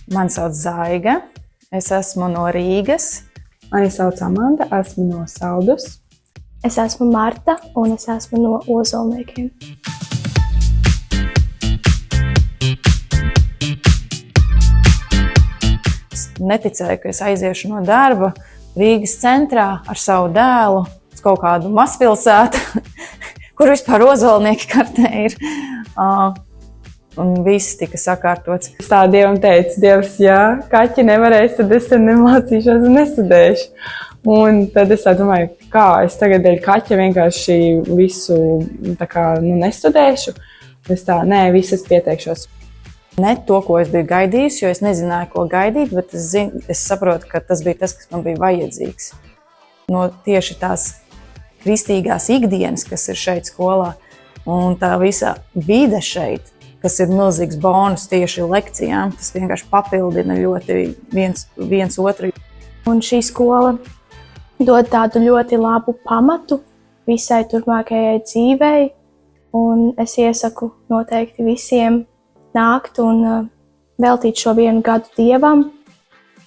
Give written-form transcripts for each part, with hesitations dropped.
Mani sauc Zaiga, es esmu no Rīgas. Mani sauc Amanda, esmu no Saldus. Es esmu Marta un es esmu no Ozolniekiem. Es neticēju, ka es aiziešu no darba Rīgas centrā ar savu dēlu uz kaut kādu mazpilsētu, kur vispār Ozolnieki kartē ir. Un viss tika sakārtots. Es tā Dievam teicu, Dievs, ja kaķi nevarēs, tad es te nemācīšos un nestudēšu. Un tad es domāju, kā es tagad dēļ kaķa vienkārši visu nestudēšu. Es viss pieteikšos. Ne to, ko es biju gaidījis, jo es nezināju, ko gaidīt, bet es saprotu, ka tas bija tas, kas man bija vajadzīgs. No tieši tās kristīgās ikdienas, kas ir šeit skolā, un tā visa vide šeit, kas ir milzīgs bonus tieši lekcijām, tas vienkārši papildina ļoti viens otru. Un šī skola dod tādu ļoti labu pamatu visai turpmākajai dzīvei, un es iesaku noteikti visiem nākt un veltīt šo 1 gadu Dievam.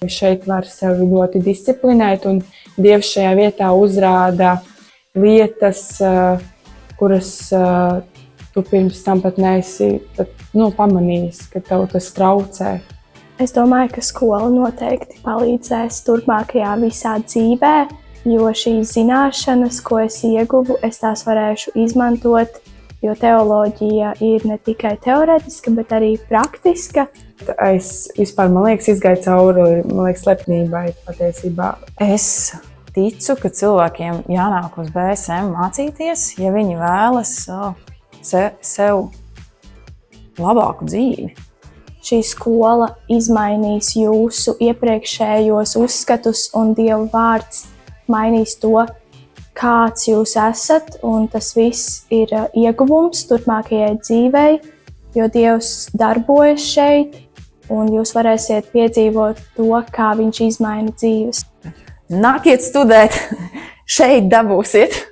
Šeit var sevi ļoti disciplinēt, un Dievs šajā vietā uzrāda lietas, kuras tu pirms tam pat neesi pamanījis, ka tev tas traucē. Es domāju, ka skola noteikti palīdzēs turpmākajā visā dzīvē, jo šīs zināšanas, ko es ieguvu, es tās varēšu izmantot, jo teoloģija ir ne tikai teorētiska, bet arī praktiska. Es vispār, izgāju cauri, slepnībai patiesībā. Es ticu, ka cilvēkiem jānāk uz BSM mācīties, ja viņi vēlas sev labāku dzīvi. Šī skola izmainīs jūsu iepriekšējos uzskatus, un Dieva vārds mainīs to, kāds jūs esat, un tas viss ir ieguvums turpmākajai dzīvei, jo Dievs darbojas šeit, un jūs varēsiet piedzīvot to, kā viņš izmaina dzīves. Nākiet studēt, šeit dabūsiet!